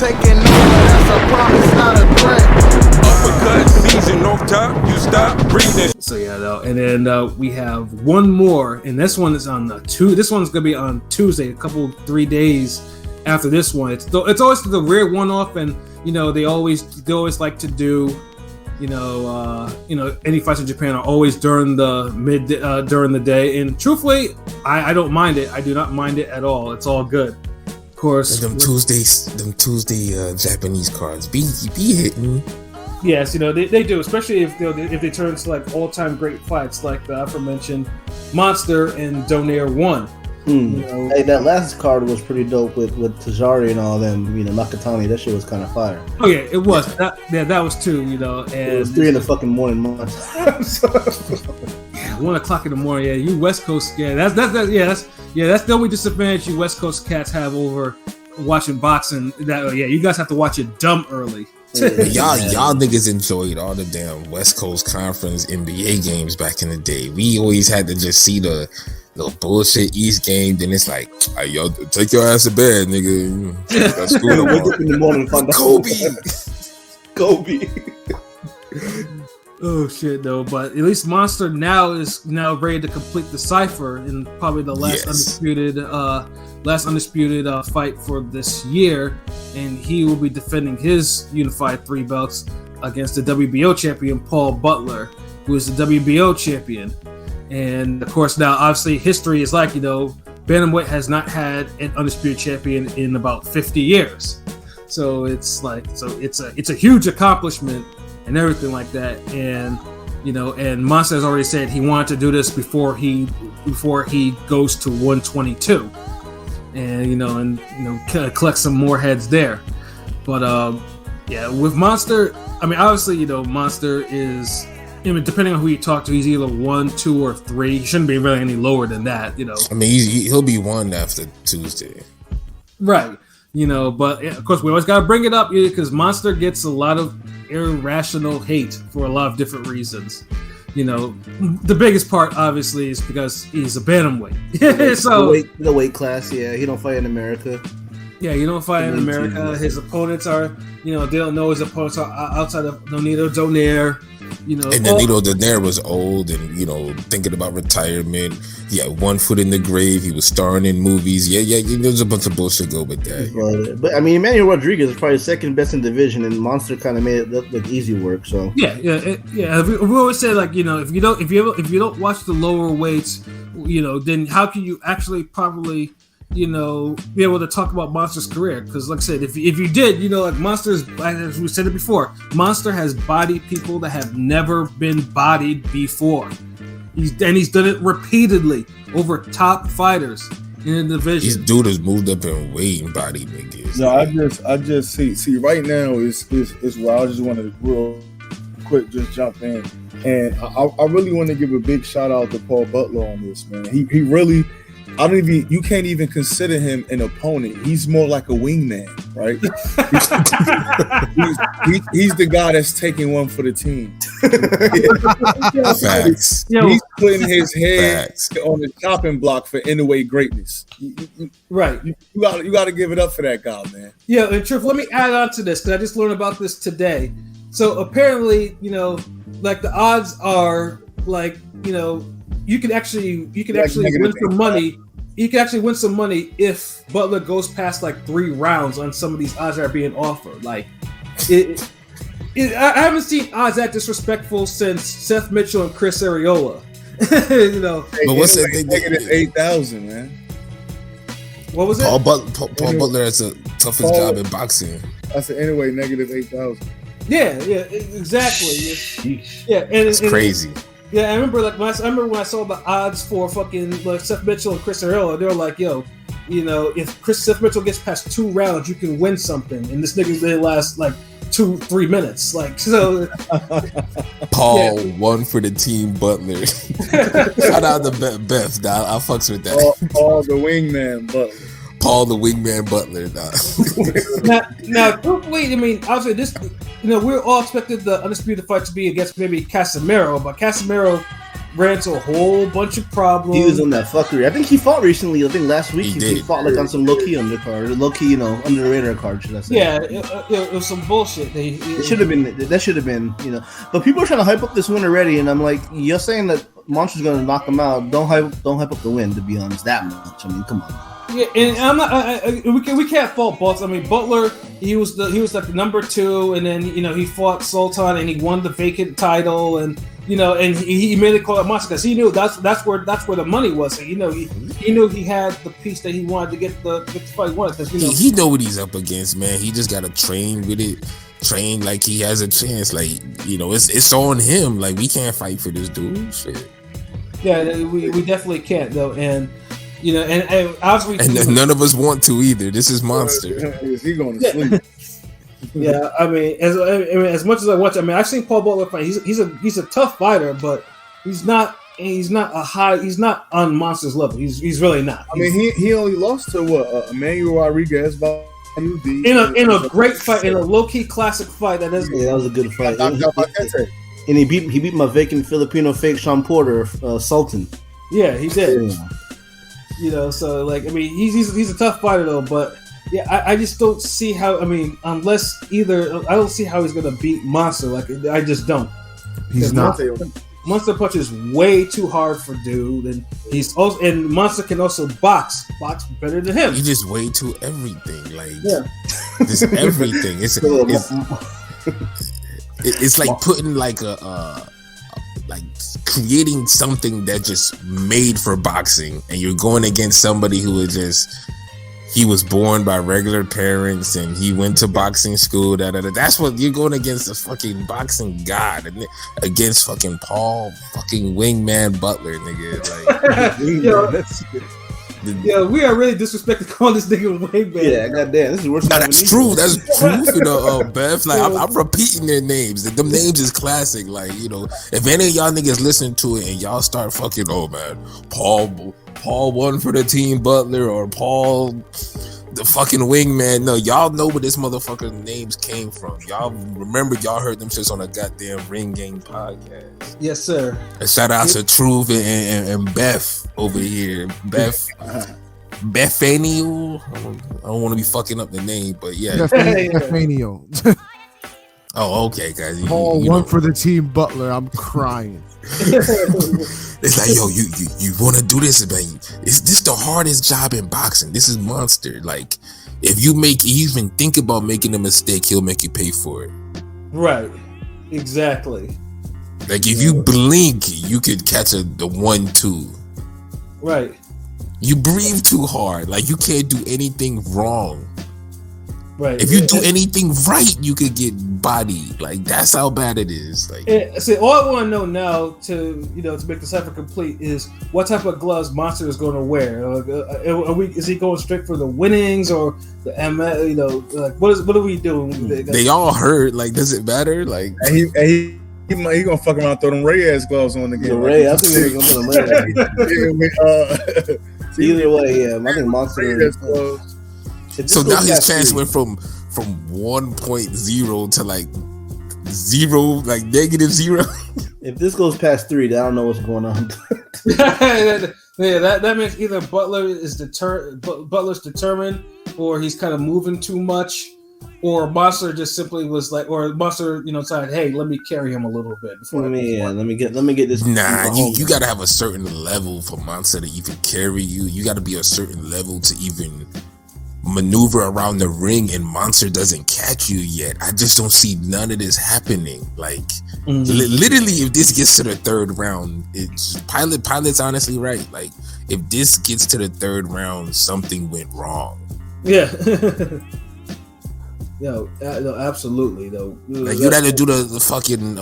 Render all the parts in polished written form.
taking over, that's a promise, not a threat. Uppercut, season off top, you stop breathing. So yeah, though, and then we have one more, and this one is on This one's gonna be on Tuesday, 3 days after this one. It's always the rare one-off, and they always like to do, any fights in Japan are always during the during the day, and truthfully, I don't mind it. I do not mind it at all. It's all good. Of course, them Tuesday Japanese cards be hitting. Yes, they do, especially if they turn to like all-time great fights like the aforementioned Monster and Donaire 1. Hey, that last card was pretty dope with Tajiri and all them. Nakatani, that shit was kind of fire. Oh yeah, it was. That was too. And it was 3 in the fucking morning, man. 1 o'clock in the morning. Yeah, you West Coast. Yeah, that's the only disadvantage you West Coast cats have over watching boxing. You guys have to watch it dumb early. Y'all niggas enjoyed all the damn West Coast Conference NBA games back in the day. We always had to just see the little bullshit East game. Then it's like, hey, yo, take your ass to bed, nigga. Got school wake up in the morning and find out. Kobe. Oh shit, though. But at least Monster is ready to complete the cipher in probably the last undisputed fight for this year, and he will be defending his unified 3 belts against the WBO champion Paul Butler, who is the WBO champion. And of course, now obviously history is like, bantamweight has not had an undisputed champion in about 50 years. So it's a huge accomplishment and everything like that. And and Monster has already said he wanted to do this before he goes to 122. And collect some more heads there. But with Monster, I mean, obviously, Monster is, depending on who you talk to, he's either 1, 2, or 3. He shouldn't be really any lower than that. I mean, he'll be 1 after Tuesday, right? But of course, we always gotta bring it up because Monster gets a lot of irrational hate for a lot of different reasons. The biggest part obviously is because he's a bantamweight. So the weight class, he don't fight in America. Yeah, you don't fight in America. His opponents are, they don't know his opponents are outside of Nonito Donaire. And Nonito Donaire was old and thinking about retirement. He had 1 foot in the grave. He was starring in movies. There's a bunch of bullshit go with that. But I mean, Emmanuel Rodriguez is probably 2nd best in division, and Monster kind of made it look like easy work. So yeah. We always say, like, if you don't watch the lower weights, then how can you actually properly be able to talk about Monster's career? Because like I said, if you did, like Monster's, as we said it before, Monster has bodied people that have never been bodied before. He's done it repeatedly over top fighters in the division. This dude has moved up in weight and body niggas. No, I just see right now is where I just want to real quick just jump in, and I really want to give a big shout out to Paul Butler on this, man. He really. You can't even consider him an opponent. He's more like a wingman, right? he's the guy that's taking one for the team. Facts. He's putting his head on the chopping block for Inoue greatness. Right. You got to give it up for that guy, man. Yeah, and Triff, let me add on to this because I just learned about this today. So apparently, like the odds are like, you can actually win some money. You can actually win some money if Butler goes past like 3 rounds on some of these odds that are being offered. Like, I haven't seen odds that disrespectful since Seth Mitchell and Chris Arreola. But what's that? Negative 8,000, man. What was it? Paul Butler has the toughest job in boxing. I said anyway, negative 8,000. Yeah, exactly. Yeah, and it's crazy. Yeah, I remember when I saw the odds for fucking like Seth Mitchell and Chris Arreola, they were like, yo, if Seth Mitchell gets past 2 rounds, you can win something. And this nigga did last like 2-3 minutes. Like, so Paul won for the team Butler. Shout out to Beth, dog. I fucks with that. Paul the wingman Butler. Paul the wingman Butler, dog. now, truthfully, I mean, obviously this, we're all expected the undisputed fight to be against maybe Casemiro, but Casemiro ran into a whole bunch of problems. He was on that fuckery. I think he fought recently. I think last week he did. fought like on some low-key undercard, low-key, under the radar card, should I say? Yeah, it was some bullshit. It should have been. That should have been. But people are trying to hype up this win already, and I'm like, you're saying that Monster's gonna knock him out. Don't hype up the win. To be honest, that much. I mean, come on. Yeah, and I'm not. We can't fault Butler. I mean, Butler. He was like the number 2, and then he fought Sultan and he won the vacant title, and and he made it call it Monster because he knew that's where the money was. And, he knew he had the piece that he wanted to get the fight he wanted. Because he know what he's up against, man. He just gotta train with it. Train like he has a chance. Like it's on him. Like we can't fight for this dude. Shit. Yeah, we definitely can't though, and. And obviously, and none of us want to either. This is Monster. Is he going to sleep? Yeah, I mean, as much as I watch, I mean, I've seen Paul Butler fight. He's a tough fighter, but he's not on Monster's level. He's really not. I mean, he only lost to Emmanuel Rodriguez by UD in a great fight, in a low key classic fight. That was a good fight. And he beat my vacant Filipino fake Sean Porter, Sultan. Yeah, he did. So like, I mean, he's a tough fighter though, but yeah, I just don't see how. I mean, I don't see how he's gonna beat Monster. Like, I just don't. He's not. Monster punches way too hard for dude, and Monster can also box better than him. He just way too everything. Like, just everything. It's like putting like like creating something that just made for boxing, and you're going against somebody who he was born by regular parents and he went to boxing school. That's what you're going against, a fucking boxing god, and against fucking Paul fucking Wingman Butler, nigga. Like, we are really disrespecting calling this nigga Wingman. Yeah, goddamn, this is worse. No, that's true. That's true. Beth. Like, I'm repeating their names. Them names is classic. Like, if any of y'all niggas listen to it and y'all start fucking, oh man, Paul won for the team Butler, or Paul the fucking Wingman. No, y'all know where this motherfucker names came from. Y'all remember y'all heard them shits on a goddamn Ring Gang podcast. Yes, sir. And shout out to Truth and Beth over here. Bethaniel. I don't want to be fucking up the name, but yeah. Bethaniel. Oh, okay, guys. Paul won for the team Butler. I'm crying. It's like, yo, you want to do this, man? Is this the hardest job in boxing? This is Monster. Like, if you even think about making a mistake, he'll make you pay for it. Right. Exactly. Like, if you blink, you could catch the 1-2. Right. You breathe too hard. Like, you can't do anything wrong. Right. If you do anything right, you could get bodied. Like, that's how bad it is. Like, see, all I want to know now to make the cipher complete is what type of gloves Monster is going to wear. Is he going straight for the winnings or the like what are we doing? They all hurt. Like, does it matter? Like, he gonna fuck around, throw them Reyes gloves on again. Ray, I think they're gonna put them Ray. Either way, yeah, I think Monster. So now his chance went from 1.0 to like 0, like -0. If this goes past 3, then I don't know what's going on. that means either Butler's determined, or he's kind of moving too much, or Monster just simply was like, or Monster, decided, hey, let me carry him a little bit before. Let me get this. Nah, you gotta have a certain level for Monster to even carry you. You gotta be a certain level to even maneuver around the ring, and Monster doesn't catch you yet. I just don't see none of this happening. Like, literally, if this gets to the 3rd round, it's Pilot's honestly right. Like, if this gets to the 3rd round, something went wrong. Yeah. No, absolutely though. Like, you had to do the fucking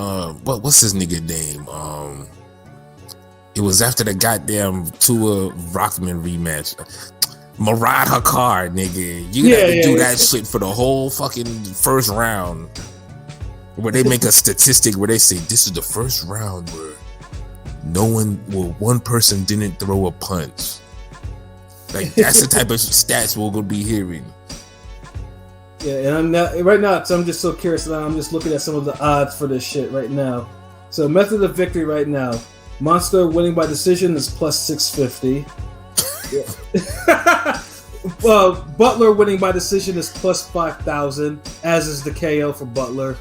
what's his nigga name? It was after the goddamn Tua Rockman rematch. Murad Hakar, nigga. You got to do that shit for the whole fucking 1st round. Where they make a statistic where they say this is the 1st round where one person didn't throw a punch. Like, that's the type of stats we're gonna be hearing. Yeah, and I'm not right now. So I'm just so curious. Now I'm just looking at some of the odds for this shit right now. So method of victory right now. Monster winning by decision is plus 650. Butler winning by decision is plus 5,000, as is the KO for Butler.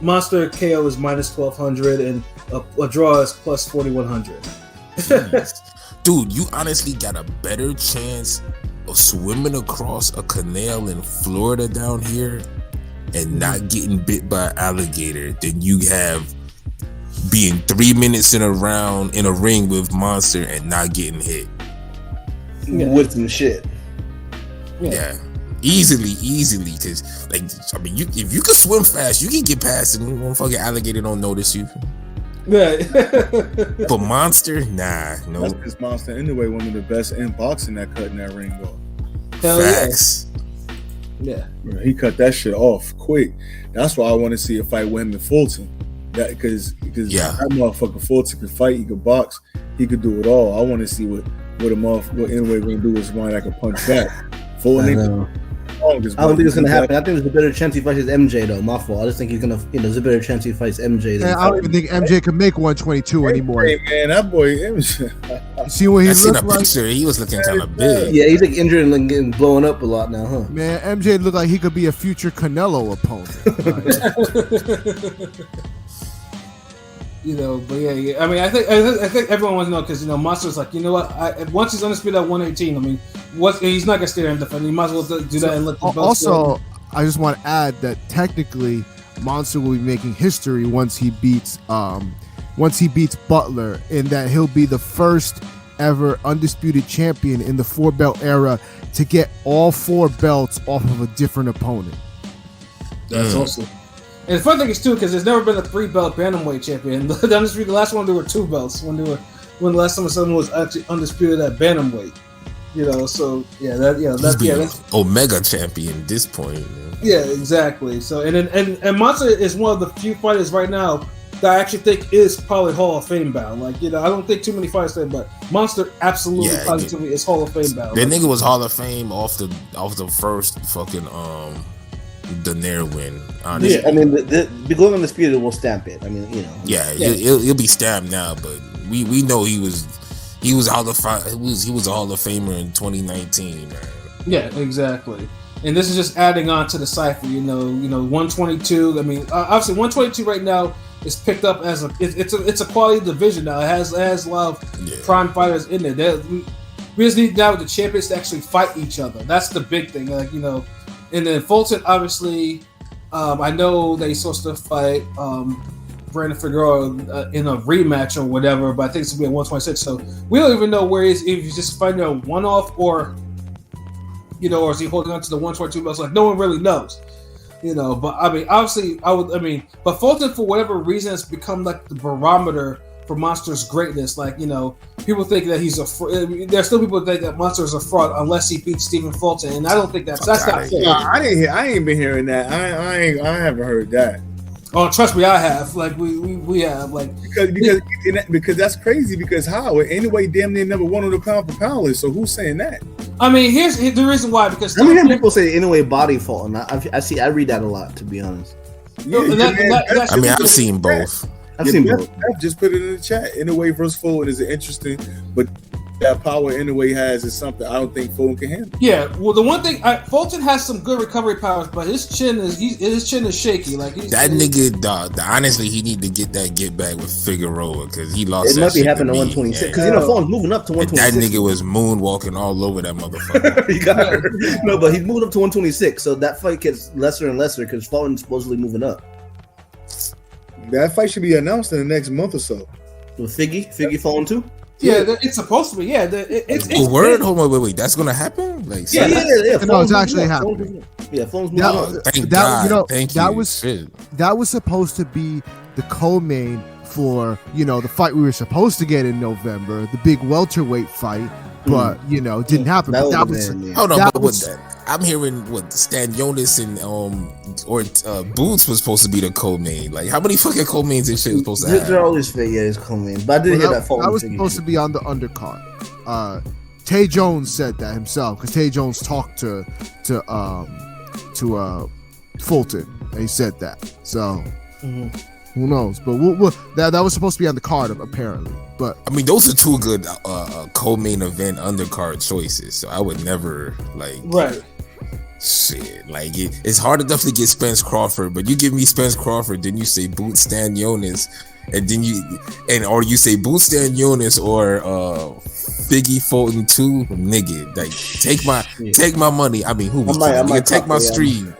Monster KO is minus 1,200, and a draw is plus 4,100. Dude, you honestly got a better chance of swimming across a canal in Florida down here and not getting bit by an alligator than you have being 3 minutes in a ring with Monster and not getting hit. With some shit. Yeah. Easily, because if you can swim fast, you can get past and motherfucking alligator don't notice you. Right. But Monster, nah, no. That's because Monster anyway, one of the best in boxing that cutting that ring off. Hell Facts. Yeah. He cut that shit off quick. That's why I want to see a fight with him and Fulton. That because that motherfucker Fulton could fight, he could box, he could do it all. I want to see what Inoue gonna do is one that can punch back. Fulton, I don't think it's gonna happen. I think there's a better chance he fights MJ though. My fault. I just think he's gonna. There's a better chance he fights MJ. And I don't even think MJ can make 122 anymore. Hey man, that boy MJ. See what he I seen a looked like? picture. He was looking kind of big. Yeah, he's like injured and like getting blown up a lot now, huh? Man, MJ looked like he could be a future Canelo opponent. But yeah. I mean, I think everyone wants to know because Monster's like, you know what? Once he's undisputed at 118, I mean, he's not gonna stay there and defend. He might as well do that and let the belt Also, I just want to add that technically, Monster will be making history once he beats Butler, in that he'll be the first ever undisputed champion in the 4-belt era to get all 4 belts off of a different opponent. That's awesome. And the fun thing is too, because there's never been a 3-belt bantamweight champion. The last one there were 2 belts. When the last time someone was actually undisputed at bantamweight. So that's Omega champion at this point. Yeah, exactly. So and Monster is one of the few fighters right now that I actually think is probably Hall of Fame bound. I don't think too many fighters say, but Monster absolutely positively is Hall of Fame bound. That nigga was Hall of Fame off the first fucking Daenerys win. Honestly. Yeah, I mean, the going Undisputed will stamp it. I mean, Yeah, he'll be stamped now, but we know he was Hall of he was a Hall of Famer in 2019. Man. Yeah, exactly. And this is just adding on to the cipher. 122. I mean, obviously 122 right now is picked up as it's a quality division now. It has a lot of prime fighters in there. We just need now the champions to actually fight each other. That's the big thing. And then Fulton, obviously, I know that he's supposed to fight Brandon Figueroa in a rematch or whatever, but I think it's going to be at 126. So we don't even know where he is, if he's just fighting a one-off or is he holding on to the 122 belts? No one really knows. But I mean, obviously, but Fulton, for whatever reason, has become like the barometer for Monster's greatness. People think that he's there's still people that think that Monster is a fraud unless he beats Stephen Fulton, and I don't think that's not fair. I ain't been hearing that. I haven't heard that. Oh, trust me, I have. We have. Because that's crazy. Because how? Anyway, damn near never won on the pound for pound list. So who's saying that? I mean, here's the reason why. Because I mean, people say Inoue body fault, and I read that a lot, to be honest. I've seen both. I've seen both. Just put it in the chat. Inoue versus Fulton is interesting, but that power Inoue has is something I don't think Fulton can handle. Yeah, well, the one thing Fulton has some good recovery powers, but his chin is shaky. That nigga, dog. Honestly, he need to get back with Figueroa because he lost. It might be happening to 126 because Fulton's moving up to 126. That nigga was moonwalking all over that motherfucker. He got hurt. No, but he's moving up to 126, so that fight gets lesser and lesser because Fulton's supposedly moving up. That fight should be announced in the next month or so. With Figgy Fulton too. Yeah, it's supposed to be. Yeah, it's word. Hold on, wait. That's gonna happen. Yeah. No, it's actually happening. Yeah, Fulton's moving up. Thank God. That was supposed to be the co-main for the fight we were supposed to get in November, the big welterweight fight, but didn't happen. Hold on, I'm hearing Stan Jonas and Boots was supposed to be the co-main. How many fucking co-mains this shit was supposed to have? They're always fake, his co-mains. But I did hear that. That was supposed to be on the undercard. Tay Jones said that himself because Tay Jones talked to Fulton and he said that. So Who knows? But we'll that was supposed to be on the card apparently. But I mean, those are two good co-main event undercard choices. So I would never like Right. shit. Like it's hard enough to get Spence Crawford, but you give me Spence Crawford, then you say Boot Stanionis, and then or you say Boot Stanionis or Figgy Fulton too, nigga. Like take my money. I mean, who was take my stream.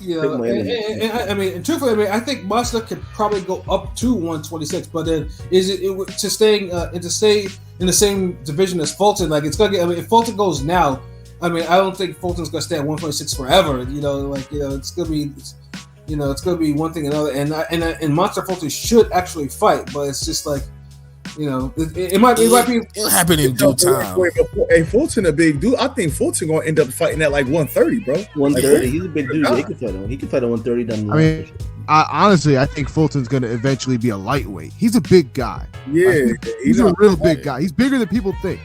Yeah, I mean, truthfully, I think Monster could probably go up to 126, but then is it to stay in the same division as Fulton? Like it's gonna get. I mean, if Fulton goes now, I mean, I don't think Fulton's gonna stay at 126 forever. It's gonna be, it's gonna be one thing or another. And Monster Fulton should actually fight, but it's just like, it might be. It'll happen in due time. Hey, Fulton a big dude. I think Fulton gonna end up fighting at like 130, bro. 130. He's a big dude. Yeah, he can fight him. He can fight at 130 down the line. I mean, honestly, I think Fulton's going to eventually be a lightweight. He's a big guy. Yeah, he's a real big guy. He's bigger than people think.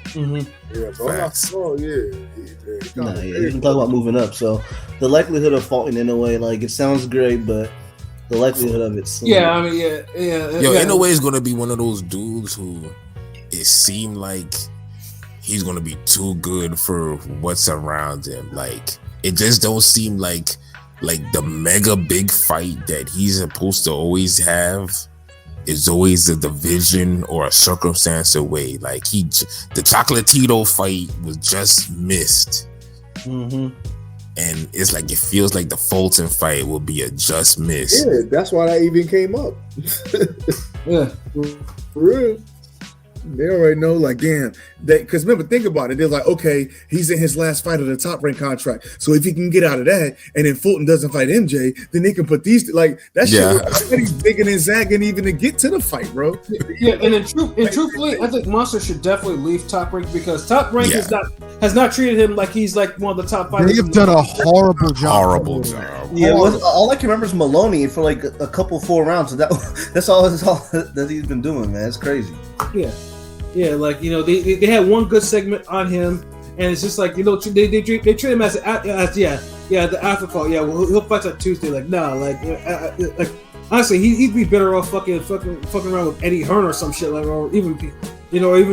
Mm-hmm. Yeah, bro. He's talking about moving up. So the likelihood of Fulton in a way, like it sounds great, but the likelihood of it's Yo, Inoue is gonna be one of those dudes who it seemed like he's gonna be too good for what's around him. Like it just don't seem like the mega big fight that he's supposed to always have is always a division or a circumstance away. Like the Chocolatito fight was just missed. Mm-hmm. And it's like it feels like the Fulton fight will be a just miss. Yeah, that's why that even came up. Yeah, for real. They already know, like, damn, because remember, think about it. They're like, okay, he's in his last fight of the Top Rank contract, so if he can get out of that, and then Fulton doesn't fight MJ, then they can put these that shit. He's bigger than Zach, and even to get to the fight, bro. Yeah, and truthfully, I think Monster should definitely leave Top Rank because Top Rank has not treated him like he's like one of the top fighters. They've done a horrible job. Yeah, all I can remember is Maloney for like a couple 4 rounds. So that's all that he's been doing, man. It's crazy. Yeah, like they had one good segment on him, and it's just like they treat him as the afterthought. Yeah, well, he'll fight on Tuesday. Like like honestly, he'd be better off fucking around with Eddie Hearn or some shit, like, or even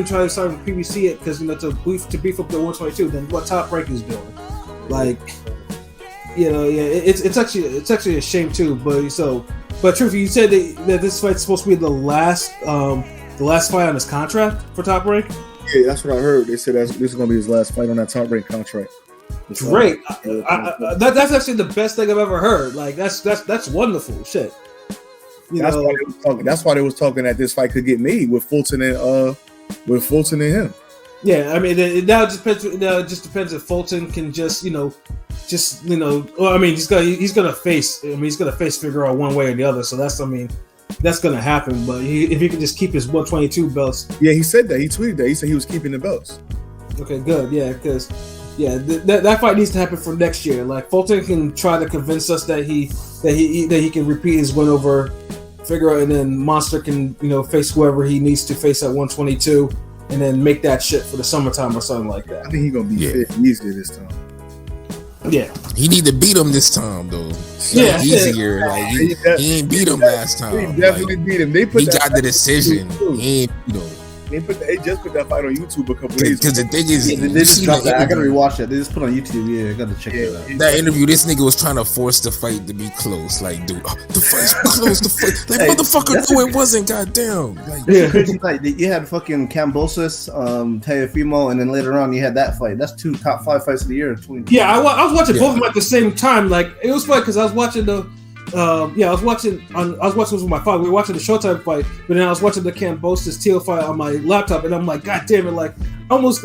try to start with PBC it because to beef up the 122 than what Top Rank is doing. Like it's actually a shame too. But truthfully, you said that this fight's supposed to be the last fight on his contract for Top Rank? Yeah, that's what I heard. They said this is going to be his last fight on that Top Rank contract. Great. That's actually the best thing I've ever heard. Like that's wonderful shit. That's why they was talking that this fight could get made with Fulton and him. Yeah, I mean it now just depends if Fulton can he's gonna face Figueroa one way or the other. So that's gonna happen, but if he can just keep his 122 belts. Yeah, he said that. He tweeted that. He said he was keeping the belts. Okay, good. Yeah, because that fight needs to happen for next year. Like Fulton can try to convince us that he can repeat his win over Figueroa, and then Monster can face whoever he needs to face at 122, and then make that shit for the summertime or something like that. I think he's gonna be fit easier this time. Yeah, he need to beat him this time though. Easier. Like he ain't beat him last time. He definitely beat him. He got the decision. He ain't beat him. They just put that fight on YouTube a couple days ago. Because the thing is, they just dropped that. I gotta rewatch it. They just put it on YouTube. Yeah, I gotta check that out. That interview, this nigga was trying to force the fight to be close. Like, dude, the fight's close. Motherfucker, no, it wasn't. Goddamn. Like, you had fucking Kambosos, Teofimo, and then later on you had that fight. That's 2 top 5 fights of the year. Yeah, I was watching both of them at the same time. Like, it was funny because I was watching I was watching this with my father. We were watching the Showtime fight, but then I was watching the Kambosos Teal fight on my laptop, and I'm like, God damn it! Like, I almost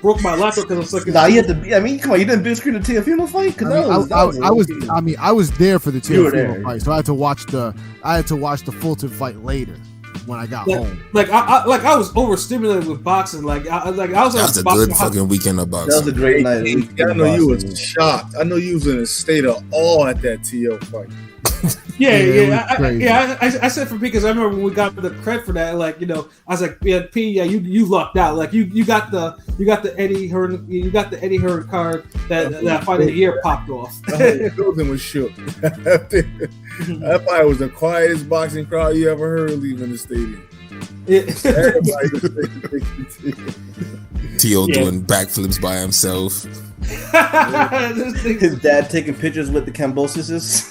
broke my laptop because I was like, nah, you had to. I mean, come on, you didn't big screen the Teofimo fight? I was there for the Teofimo fight, so I had to watch the Fulton fight later when I got home. I was overstimulated with boxing. I was. That was a good fucking weekend of boxing. That was a great night. I know you was shocked. I know you was in a state of awe at that TO fight. I said for P because I remember when we got the cred for that. Like, I was like, yeah, P, yeah, you lucked out. Like, you got the Eddie Hearn card that fight of the year popped off. The whole building was shook. That fight was the quietest boxing crowd you ever heard leaving the stadium. T.O. doing backflips by himself. His dad taking pictures with the Cambosises.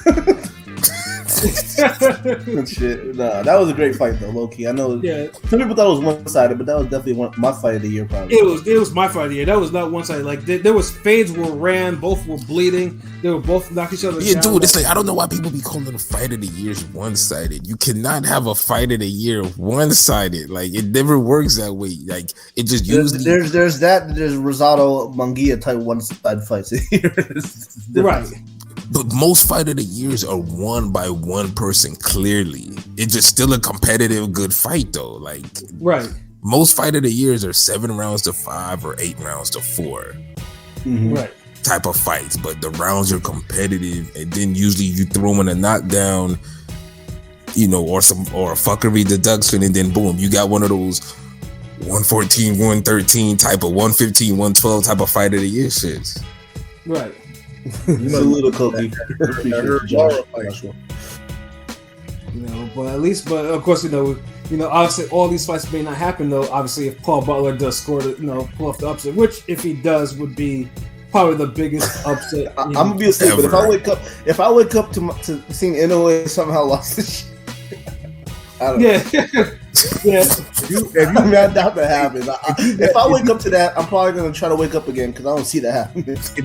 Shit. Nah, that was a great fight though, low key. I know. Yeah. Some people thought it was one sided, but that was definitely my fight of the year. Probably. It was my fight of the year. That was not one sided. Like there was fades were ran, both were bleeding. They were both knocked each other down. Yeah, dude. It's like I don't know why people be calling a fight of the year one sided. You cannot have a fight of the year one sided. Like it never works that way. Like it just usually there's Rosado Munguia type one side fights here. Right. But most fight of the years are won by one person. Clearly, it's just still a competitive, good fight though. Like, right. Most fight of the years are 7 rounds to 5 or 8 rounds to 4. Mm-hmm. Right. Type of fights, but the rounds are competitive, and then usually you throw in a knockdown, or a fuckery deduction, and then boom, you got one of those 114, 113 type of 115, 112 type of fight of the year shits. Right. It's a little cookie. But of course, obviously all these fights may not happen though. Obviously, if Paul Butler does score, pull off the upset, which if he does would be probably the biggest upset. I'm gonna be asleep, but if I wake up to seeing Inoue somehow lost this shit, I don't know. Yeah. I doubt that happens. If I wake up to that, I'm probably gonna try to wake up again because I don't see that happening. If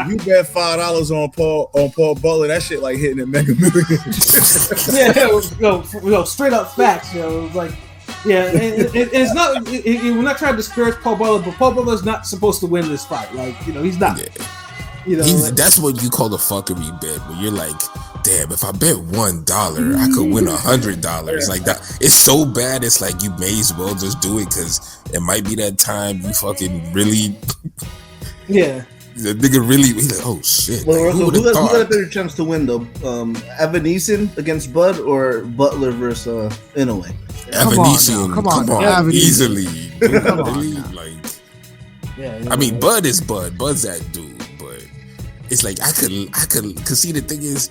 you bet $5 on Paul Butler, that shit like hitting a Mega Millions. Straight up facts. It's like, it's not. We're not trying to disparage Paul Butler, but Paul Butler's not supposed to win this fight. Like, he's not. Yeah. That's what you call the fuckery bet, where you're like, damn, if I bet $1, I could win $100. Like that, it's so bad. It's like you may as well just do it because it might be that time you fucking really. Yeah. The nigga really, he's like, oh shit. Well, who got a better chance to win though? Evan Neeson against Bud or Butler versus Inoue? Evan Neeson, come on, easily. Come on, I mean, Bud is Bud. Bud's that dude, but it's like I could see the thing is,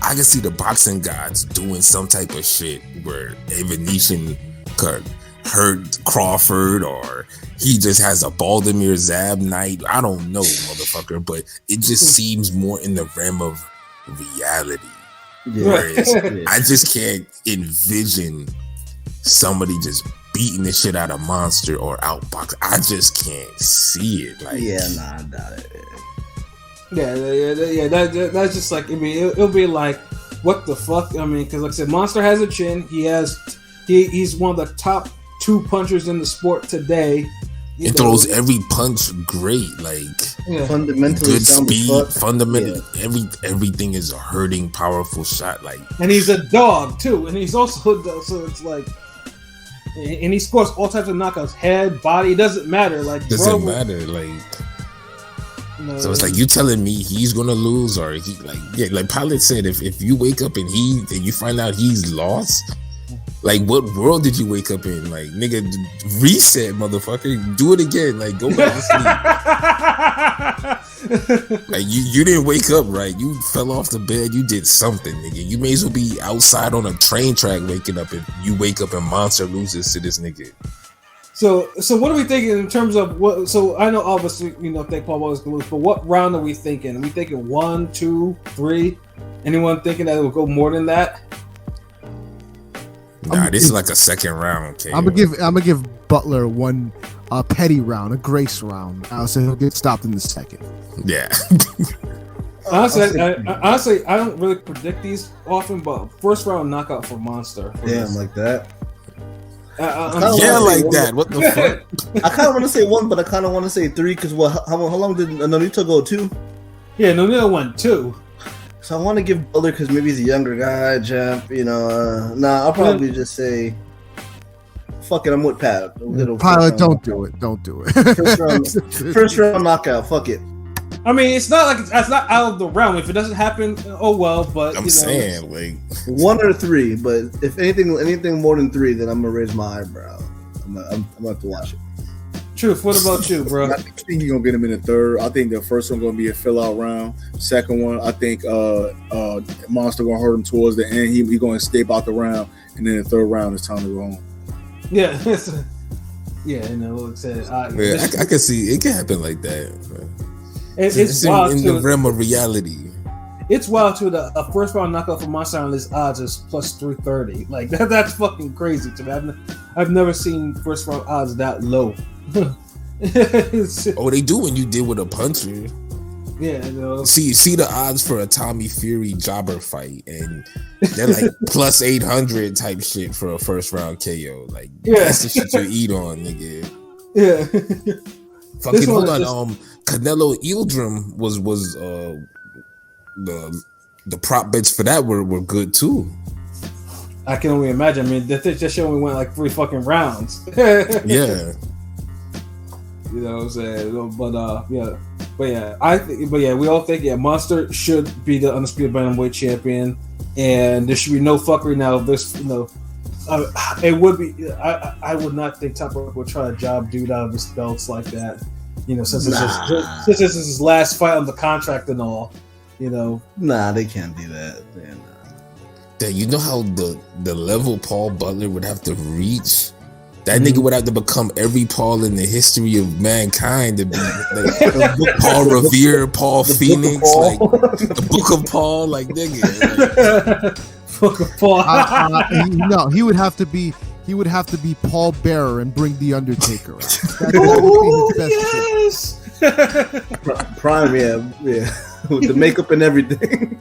I can see the boxing gods doing some type of shit where Evan Neeson could hurt Crawford, or he just has a Baltimore Zab night. I don't know, motherfucker, but it just seems more in the realm of reality. Whereas I just can't envision somebody just beating the shit out of Monster or outbox. I just can't see it. Like, I doubt it. That's just like, I mean, it'll be like, what the fuck? I mean, because like I said, Monster has a chin. He's one of the top 2 punchers in the sport today. It throws every punch great, like fundamentally good speed, fundamentally everything is a hurting, powerful shot. Like, and he's a dog too, and he's also so it's like, and he scores all types of knockouts, head, body, doesn't matter. Like, matter. Like, so it's like you telling me he's gonna lose, or he like Pilot said, if you wake up and you find out he's lost. Like, what world did you wake up in? Like, nigga, reset, motherfucker. Do it again. Like, go back to sleep. Like, you didn't wake up right. You fell off the bed. You did something, nigga. You may as well be outside on a train track waking up if you wake up and Monster loses to this nigga. So what are we thinking in terms of what? So I know obviously think Paul Butler's gonna lose, but what round are we thinking? Are we thinking 1, 2, 3? Anyone thinking that it will go more than that? Nah, this is like a second round. Okay? I'm gonna give Butler one petty round, a grace round. I'll say he'll get stopped in the second. Yeah. Honestly, I don't really predict these often, but first round knockout for Monster. Damn, like that. Like that. What the fuck? I kind of want to say 1, but I kind of want to say 3 because how long did Nonito go 2? Yeah, Nonito went 2. So I want to give Butler because maybe he's a younger guy, Jeff. I'll probably just say, fuck it, I'm with Pat. Pilot, don't do it. Don't do it. First round knockout. Fuck it. I mean, it's not like it's not out of the realm. If it doesn't happen, oh well. But I'm saying, like 1 or 3. But if anything more than 3, then I'm gonna raise my eyebrow. I'm gonna have to watch it. Truth. What about you, bro? I think he's gonna get him in the third. I think the first one gonna be a fill out round. Second one, I think Monster gonna hurt him towards the end. He gonna escape out the round, and then the third round it's time to go home. Yeah, yeah. You know, like I said, I can see it can happen like that. It's wild in too. the realm of reality. It's wild too. A first round knockout for Monster on this odds is plus 330. Like that's fucking crazy to me. I've never seen first round odds that low. Oh, they do when you deal with a puncher. Yeah, no. See the odds for a Tommy Fury jobber fight, and they're like plus 800 type shit for a first round KO. Like that's the shit you eat on, nigga. Yeah. Fucking hold on. Canelo Eldrim was the prop bets for that were good too. I can only imagine. I mean, that show only went like 3 fucking rounds. Yeah. You know what I'm saying? But yeah, we all think Monster should be the undisputed bantamweight champion, and there should be no fuckery now. This, it would be. I would not think Top Rank would try to job dude out of his belts like that. You know, since this is his last fight on the contract and all. You know, they can't do that. You know how the level Paul Butler would have to reach. That nigga would have to become every Paul in the history of mankind to be like Paul Revere, Paul Phoenix, like the Book of Paul, like nigga. Book of Paul. No, he would have to be Paul Bearer and bring the Undertaker out. That would be his best Yes. Prime, yeah. With the makeup and everything.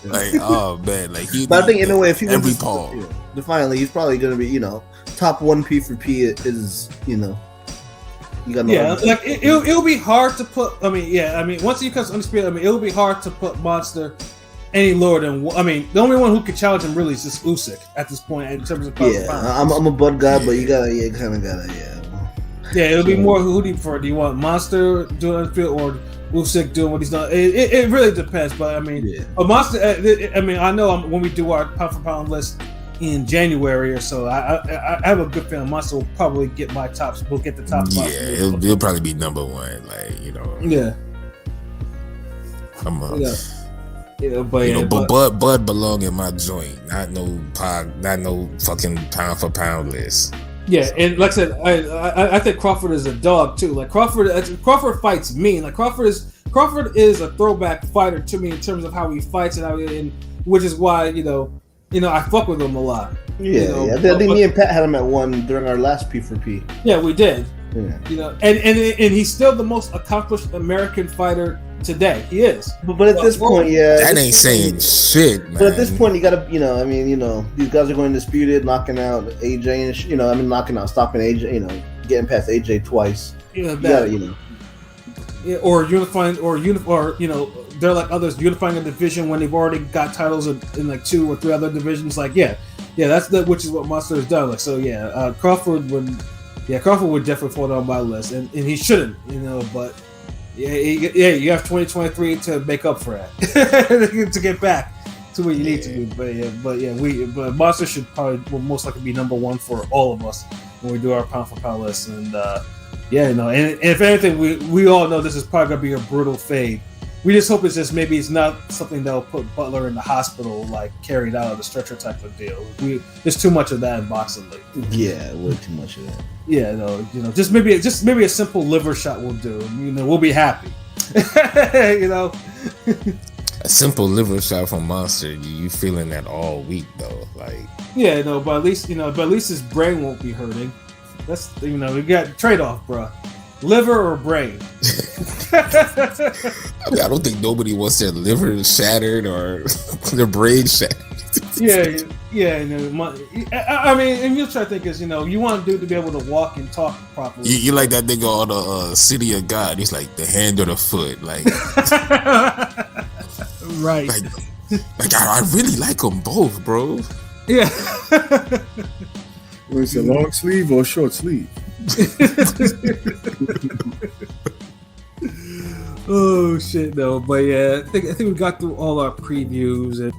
Like, oh man, like he. But I think in a way, if he every was Paul, finally, he's probably gonna be, top 1 P for P is, you got no. Yeah, like it'll be hard to put. I mean, once he becomes undisputed, it'll be hard to put Monster any lower than. The only one who could challenge him really is just Usyk at this point in terms of pound for pound. I'm a Bud guy, but you kind of gotta. Yeah, it'll be more who do you prefer? Do you want Monster doing undisputed or Usyk doing what he's done? It really depends, but I mean, a Monster. I know when we do our pound for pound list in January or so, I have a good feeling Monster will probably get my tops. We'll get the top. Yeah, it'll probably be number 1. Like Yeah. I'm Yeah. But Bud belong in my joint, not no fucking pound for pound list. Yeah, and like I said, I think Crawford is a dog too. Like Crawford fights mean. Like Crawford is a throwback fighter to me in terms of how he fights and which is why I fuck with him a lot. Yeah, I think me and Pat had him at 1 during our last P for P. Yeah, we did. Yeah. And he's still the most accomplished American fighter today. He is. But at this point, that ain't saying shit, man. But at this point, you gotta, these guys are going undisputed, knocking out AJ, and stopping AJ, getting past AJ twice. Or unifying, they're like others unifying a division when they've already got titles in like 2 or 3 other divisions. Like, that's which is what Monster has done. Like, so Crawford would definitely fall down my list, and he shouldn't, but. Yeah, you have 2023 to make up for that to get back to where you need to be. But Monster will most likely be number 1 for all of us when we do our pound for pound list. And and if anything, we all know this is probably gonna be a brutal fade. We just hope maybe it's not something that'll put Butler in the hospital, like carried out of the stretcher type of deal. There's too much of that in boxing lately. Yeah, way too much of that. Yeah, just maybe a simple liver shot will do. We'll be happy. A simple liver shot from Monster, you feeling that all week though, like. Yeah, but at least his brain won't be hurting. That's we got trade off, bro. Liver or brain? I don't think nobody wants their liver shattered or their brain shattered. I mean, and you'll try to think is, you want dude to be able to walk and talk properly. You like that nigga on the City of God. He's like the hand or the foot, like. Right. Like I really like them both, bro. Yeah. Was it a long sleeve or short sleeve? Oh shit, no, but yeah, I think we got through all our previews, and